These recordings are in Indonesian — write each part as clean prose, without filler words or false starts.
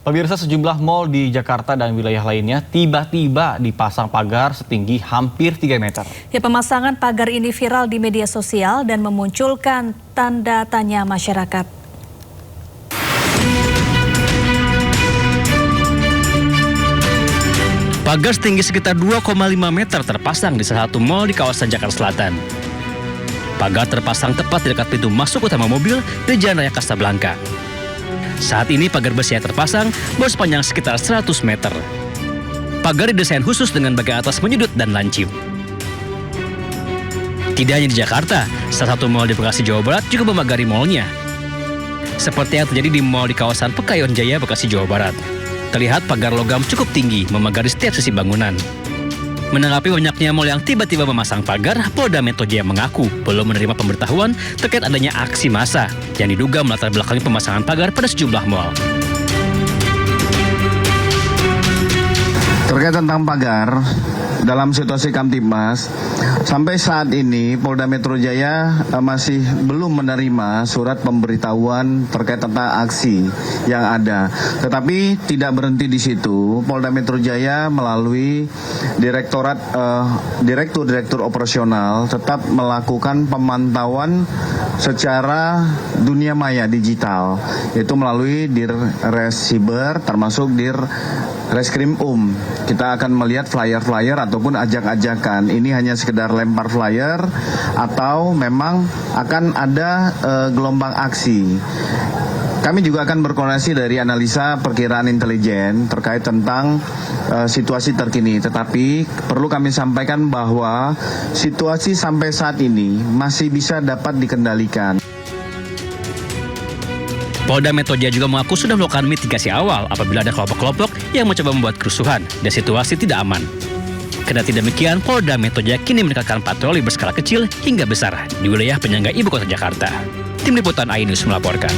Pemirsa, sejumlah mal di Jakarta dan wilayah lainnya tiba-tiba dipasang pagar setinggi hampir 3 meter. Ya, pemasangan pagar ini viral di media sosial dan memunculkan tanda tanya masyarakat. Pagar setinggi sekitar 2,5 meter terpasang di salah satu mal di kawasan Jakarta Selatan. Pagar terpasang tepat di dekat pintu masuk utama mobil di Jalan Raya Kasablanka. Saat ini pagar besi yang terpasang baru sepanjang sekitar 100 meter. Pagar didesain khusus dengan bagian atas menyudut dan lancip. Tidak hanya di Jakarta, salah satu mal di Bekasi, Jawa Barat juga memagari malnya. Seperti yang terjadi di mal di kawasan Pekayon Jaya, Bekasi, Jawa Barat. Terlihat pagar logam cukup tinggi memagari setiap sisi bangunan. Menanggapi banyaknya mal yang tiba-tiba memasang pagar, Polda Metro Jaya mengaku belum menerima pemberitahuan terkait adanya aksi massa yang diduga melatar belakangi pemasangan pagar pada sejumlah mal. Terkait tentang pagar, dalam situasi Kamtibmas, sampai saat ini Polda Metro Jaya masih belum menerima surat pemberitahuan terkait tentang aksi yang ada. Tetapi tidak berhenti di situ, Polda Metro Jaya melalui Direktur Operasional tetap melakukan pemantauan secara dunia maya digital, yaitu melalui Dirres Siber termasuk Reskrim Kita akan melihat flyer-flyer ataupun ajak-ajakan. Ini hanya sekedar lempar flyer atau memang akan ada gelombang aksi. Kami juga akan berkoordinasi dari analisa perkiraan intelijen terkait tentang situasi terkini. Tetapi perlu kami sampaikan bahwa situasi sampai saat ini masih bisa dapat dikendalikan. Polda Metro Jaya juga mengaku sudah melakukan mitigasi awal apabila ada kelompok-kelompok yang mencoba membuat kerusuhan dan situasi tidak aman. Kendati demikian, Polda Metro Jaya kini meningkatkan patroli berskala kecil hingga besar di wilayah penyangga ibu kota Jakarta. Tim Liputan iNews melaporkan.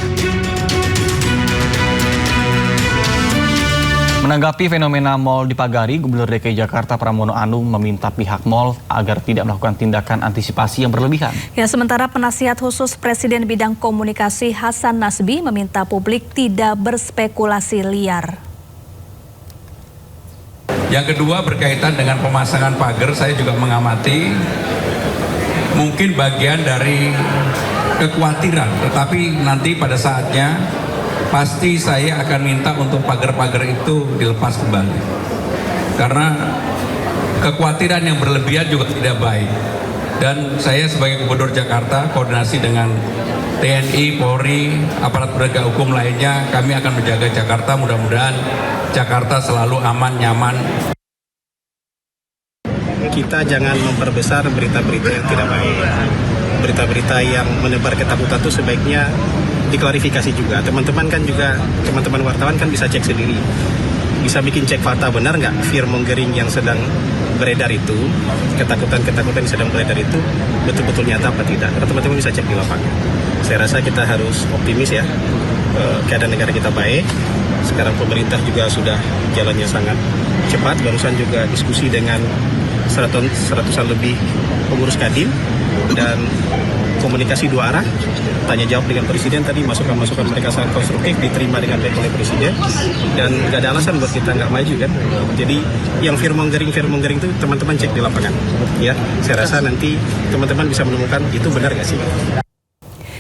Menanggapi fenomena mal dipagari, Gubernur DKI Jakarta Pramono Anung meminta pihak mal agar tidak melakukan tindakan antisipasi yang berlebihan. Ya, sementara penasihat khusus Presiden bidang komunikasi Hasan Nasbi meminta publik tidak berspekulasi liar. Yang kedua berkaitan dengan pemasangan pagar, saya juga mengamati mungkin bagian dari kekhawatiran, tetapi nanti pada saatnya pasti saya akan minta untuk pagar-pagar itu dilepas kembali. Karena kekhawatiran yang berlebihan juga tidak baik. Dan saya sebagai Gubernur Jakarta, koordinasi dengan TNI, Polri, aparat penegak hukum lainnya, kami akan menjaga Jakarta. Mudah-mudahan Jakarta selalu aman, nyaman. Kita jangan memperbesar berita-berita yang tidak baik. Berita-berita yang menebar ketakutan itu sebaiknya diklarifikasi juga. Teman-teman wartawan kan bisa cek sendiri. Bisa bikin cek fakta, benar nggak fear mongering yang sedang beredar itu, ketakutan-ketakutan yang sedang beredar itu betul-betul nyata apa tidak. Karena teman-teman bisa cek di lapangan. Saya rasa kita harus optimis ya. Keadaan negara kita baik. Sekarang pemerintah juga sudah jalannya sangat cepat. Barusan juga diskusi dengan seratusan lebih pengurus Kadin dan komunikasi dua arah, tanya jawab dengan Presiden tadi, masukan-masukan mereka sangat konstruktif, diterima dengan baik oleh Presiden, dan nggak ada alasan buat kita nggak maju kan. Jadi yang fear mongering itu teman-teman cek di lapangan, ya. Saya rasa nanti teman-teman bisa menemukan itu benar nggak sih.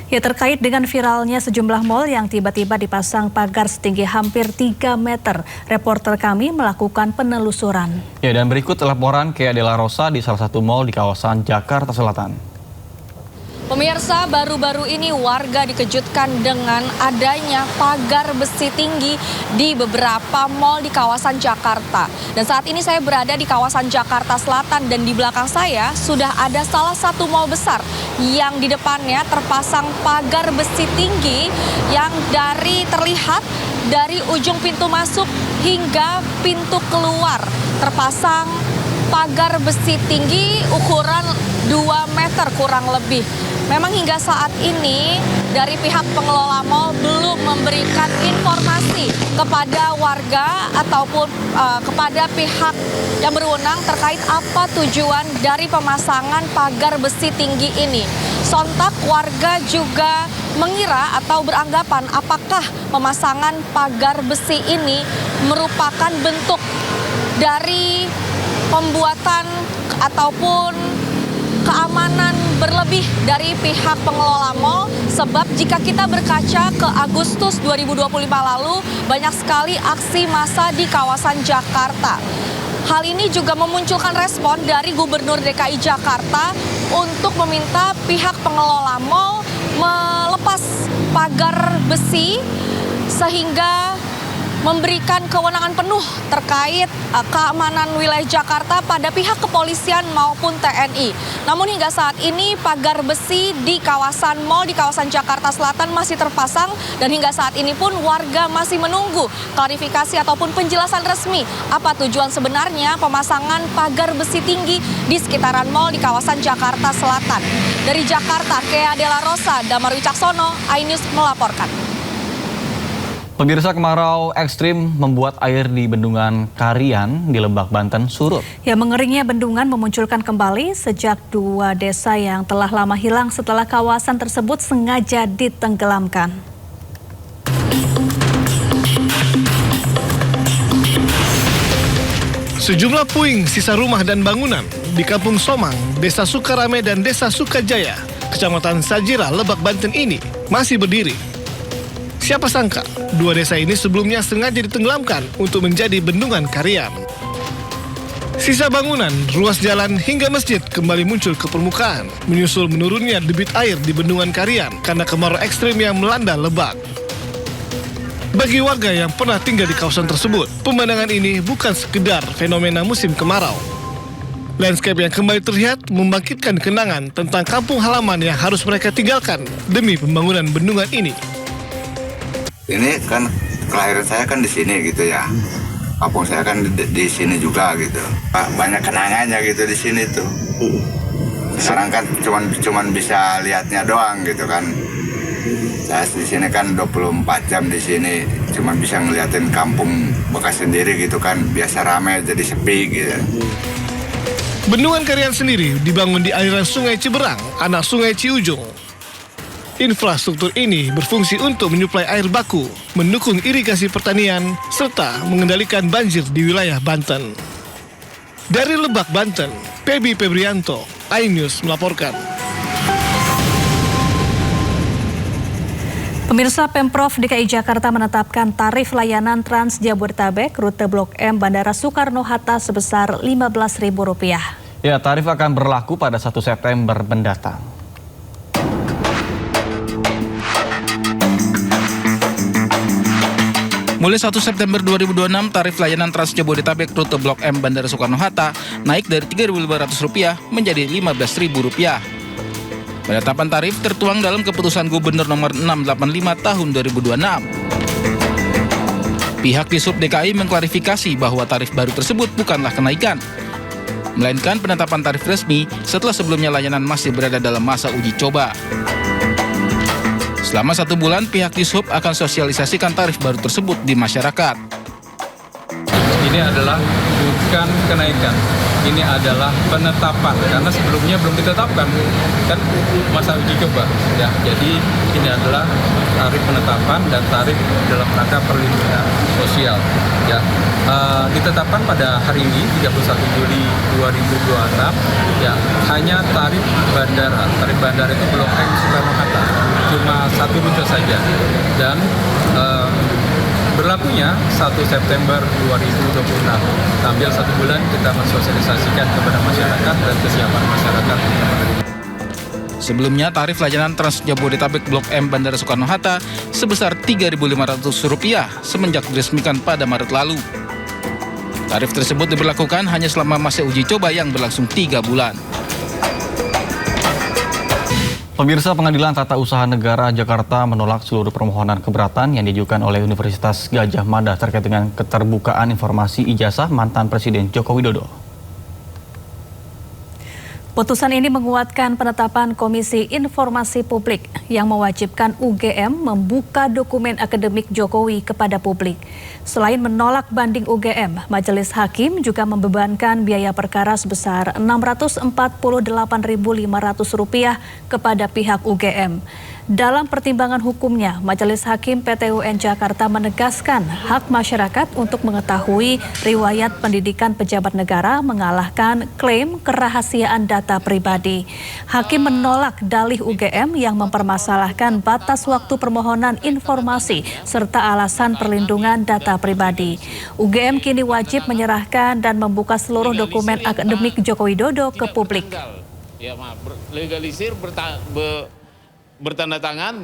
Ya, terkait dengan viralnya sejumlah mal yang tiba-tiba dipasang pagar setinggi hampir 3 meter, reporter kami melakukan penelusuran. Ya, dan berikut laporan Kea Della Rosa di salah satu mal di kawasan Jakarta Selatan. Pemirsa, baru-baru ini warga dikejutkan dengan adanya pagar besi tinggi di beberapa mal di kawasan Jakarta. Dan saat ini saya berada di kawasan Jakarta Selatan dan di belakang saya sudah ada salah satu mal besar yang di depannya terpasang pagar besi tinggi yang terlihat dari ujung pintu masuk hingga pintu keluar. Terpasang pagar besi tinggi ukuran 2 meter kurang lebih. Memang hingga saat ini dari pihak pengelola mal belum memberikan informasi kepada warga ataupun kepada pihak yang berwenang terkait apa tujuan dari pemasangan pagar besi tinggi ini. Sontak warga juga mengira atau beranggapan apakah pemasangan pagar besi ini merupakan bentuk dari pembuatan ataupun keamanan berlebih dari pihak pengelola mal, sebab jika kita berkaca ke Agustus 2025 lalu banyak sekali aksi massa di kawasan Jakarta. Hal ini juga memunculkan respon dari Gubernur DKI Jakarta untuk meminta pihak pengelola mal melepas pagar besi sehingga memberikan kewenangan penuh terkait keamanan wilayah Jakarta pada pihak kepolisian maupun TNI. Namun hingga saat ini pagar besi di kawasan mal di kawasan Jakarta Selatan masih terpasang dan hingga saat ini pun warga masih menunggu klarifikasi ataupun penjelasan resmi apa tujuan sebenarnya pemasangan pagar besi tinggi di sekitaran mal di kawasan Jakarta Selatan. Dari Jakarta, Kea Dela Rosa, Damar Wicaksono, iNews melaporkan. Pemirsa, kemarau ekstrim membuat air di Bendungan Karian di Lebak, Banten surut. Ya, mengeringnya bendungan memunculkan kembali sejak 2 desa yang telah lama hilang setelah kawasan tersebut sengaja ditenggelamkan. Sejumlah puing sisa rumah dan bangunan di Kampung Somang, Desa Sukarame dan Desa Sukajaya, Kecamatan Sajira, Lebak, Banten ini masih berdiri. Siapa sangka, 2 desa ini sebelumnya sengaja ditenggelamkan untuk menjadi Bendungan Karian. Sisa bangunan, ruas jalan hingga masjid kembali muncul ke permukaan, menyusul menurunnya debit air di Bendungan Karian karena kemarau ekstrim yang melanda Lebak. Bagi warga yang pernah tinggal di kawasan tersebut, pemandangan ini bukan sekedar fenomena musim kemarau. Landscape yang kembali terlihat membangkitkan kenangan tentang kampung halaman yang harus mereka tinggalkan demi pembangunan bendungan ini. Ini kan kelahiran saya kan di sini gitu ya. Kampung saya kan di sini juga gitu. Banyak kenangannya gitu di sini tuh. Sekarang kan cuman bisa lihatnya doang gitu kan. Saya di sini kan 24 jam di sini, cuman bisa ngeliatin kampung bekas sendiri gitu kan. Biasa ramai jadi sepi gitu. Bendungan Karian sendiri dibangun di aliran Sungai Ciberang, anak Sungai Ciujung. Infrastruktur ini berfungsi untuk menyuplai air baku, mendukung irigasi pertanian, serta mengendalikan banjir di wilayah Banten. Dari Lebak, Banten, Pebi Febrianto, iNews melaporkan. Pemirsa, Pemprov DKI Jakarta menetapkan tarif layanan Trans Jabodetabek rute Blok M Bandara Soekarno-Hatta sebesar Rp15.000. Ya, tarif akan berlaku pada 1 September mendatang. Mulai 1 September 2026, tarif layanan Trans Jabodetabek rute Blok M Bandara Soekarno-Hatta naik dari Rp3.500 menjadi Rp15.000. Penetapan tarif tertuang dalam Keputusan Gubernur Nomor 685 Tahun 2026. Pihak Dishub DKI mengklarifikasi bahwa tarif baru tersebut bukanlah kenaikan, melainkan penetapan tarif resmi setelah sebelumnya layanan masih berada dalam masa uji coba. Selama 1 bulan, pihak Dishub akan sosialisasikan tarif baru tersebut di masyarakat. Ini adalah bukan kenaikan, ini adalah penetapan karena sebelumnya belum ditetapkan kan masa uji coba ya. Jadi ini adalah tarif penetapan dan tarif dalam rangka perlindungan sosial ya. Ditetapkan pada hari ini 31 Juli 2026 ya, hanya tarif bandara. Tarif bandara itu Blok M Soekarno-Hatta cuma 1 rute saja dan berlakunya 1 September 2026. Sambil 1 bulan kita mensosialisasikan kepada masyarakat dan kesiapan masyarakat. Sebelumnya, tarif layanan Trans Jabodetabek Blok M Bandara Soekarno-Hatta sebesar Rp3.500 semenjak diresmikan pada Maret lalu. Tarif tersebut diberlakukan hanya selama masa uji coba yang berlangsung 3 bulan. Pemirsa, Pengadilan Tata Usaha Negara Jakarta menolak seluruh permohonan keberatan yang diajukan oleh Universitas Gadjah Mada terkait dengan keterbukaan informasi ijazah mantan Presiden Joko Widodo. Putusan ini menguatkan penetapan Komisi Informasi Publik yang mewajibkan UGM membuka dokumen akademik Jokowi kepada publik. Selain menolak banding UGM, Majelis Hakim juga membebankan biaya perkara sebesar Rp648.500 kepada pihak UGM. Dalam pertimbangan hukumnya, Majelis Hakim PT UN Jakarta menegaskan hak masyarakat untuk mengetahui riwayat pendidikan pejabat negara mengalahkan klaim kerahasiaan data pribadi. Hakim menolak dalih UGM yang mempermasalahkan batas waktu permohonan informasi serta alasan perlindungan data pribadi. UGM kini wajib menyerahkan dan membuka seluruh dokumen akademik Joko Widodo ke publik. Ya, legalisir bertanda tangan